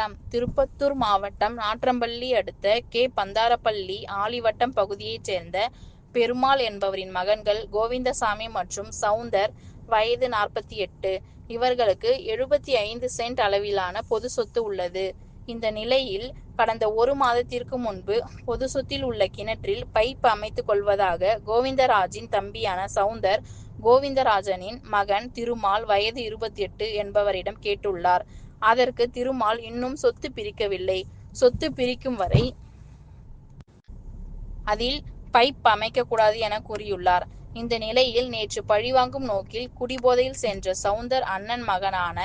வணக்கம். திருப்பத்தூர் மாவட்டம் நாட்றம்பள்ளி அடுத்த பந்தாரப்பள்ளி ஆலிவட்டம் பகுதியைச் சேர்ந்த பெருமாள் என்பவரின் மகன்கள் கோவிந்தசாமி மற்றும் சவுந்தர், வயது 48. இவர்களுக்கு 75 சென்ட் அளவிலான பொது சொத்து உள்ளது. இந்த நிலையில் கடந்த 1 மாதத்திற்கு முன்பு பொது சொத்தில் உள்ள கிணற்றில் பைப் அமைத்துக் கொள்வதாக கோவிந்தராஜின் தம்பியான சவுந்தர், கோவிந்தராஜனின் மகன் திருமால், வயது 28 என்பவரிடம் கேட்டுள்ளார். அதற்கு திருமால் இன்னும் சொத்து பிரிக்கவில்லை, சொத்து பிரிக்கும் வரை அதில் பைப் அமைக்கக்கூடாது என கூறியுள்ளார். இந்த நிலையில் நேற்று பழிவாங்கும் நோக்கில் குடிபோதையில் சென்ற சவுந்தர் அண்ணன் மகனான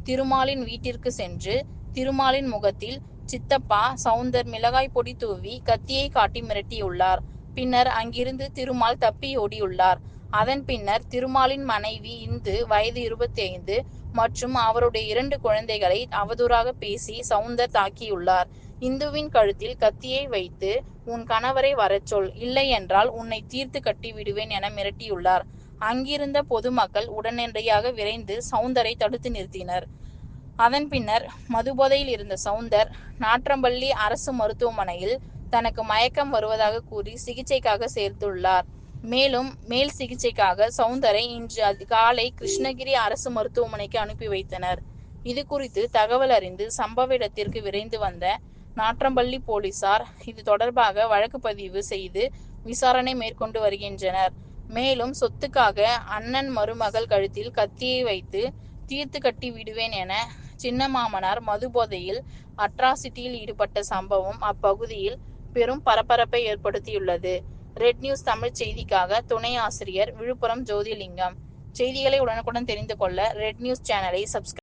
திருமாலின் வீட்டிற்கு சென்று திருமாலின் முகத்தில் சித்தப்பா சவுந்தர் மிளகாய் பொடி தூவி கத்தியை காட்டி மிரட்டியுள்ளார். பின்னர் அங்கிருந்து திருமால் தப்பியோடியுள்ளார். அதன் பின்னர் திருமாலின் மனைவி இந்து, வயது 25 மற்றும் அவருடைய 2 குழந்தைகளை அவதூறாக பேசி சவுந்தர் தாக்கியுள்ளார். இந்துவின் கழுத்தில் கத்தியை வைத்து உன் கணவரை வரச்சொல், இல்லையென்றால் உன்னை தீர்த்து கட்டி விடுவேன் என மிரட்டியுள்ளார். அங்கிருந்த பொதுமக்கள் உடனடியாக விரைந்து சவுந்தரை தடுத்து நிறுத்தினர். அதன் பின்னர் மதுபோதையில் இருந்த சவுந்தர் நாட்றம்பள்ளி அரசு மருத்துவமனையில் தனக்கு மயக்கம் வருவதாக கூறி சிகிச்சைக்காக சேர்த்துள்ளார். மேலும் மேல் சிகிச்சைக்காக சவுந்தரை இன்று காலை கிருஷ்ணகிரி அரசு மருத்துவமனைக்கு அனுப்பி வைத்தனர். இதுகுறித்து தகவல் அறிந்து சம்பவ இடத்திற்கு விரைந்து வந்த நாட்றம்பள்ளி போலீசார் இது தொடர்பாக வழக்கு பதிவு செய்து விசாரணை மேற்கொண்டு வருகின்றனர். மேலும் சொத்துக்காக அண்ணன் மருமகள் கழுத்தில் கத்தியை வைத்து தீர்த்து கட்டி விடுவேன் என சின்னமாமனார் மதுபோதையில் அட்ராசிட்டியில் ஈடுபட்ட சம்பவம் அப்பகுதியில் பெரும் பரபரப்பை ஏற்படுத்தியுள்ளது. ரெட் நியூஸ் தமிழ் செய்திக்காக துணை ஆசிரியர் விழுப்புரம் ஜோதிலிங்கம். செய்திகளை உடனுக்குடன் தெரிந்து கொள்ள ரெட் நியூஸ் சேனலை சப்ஸ்கிரைப்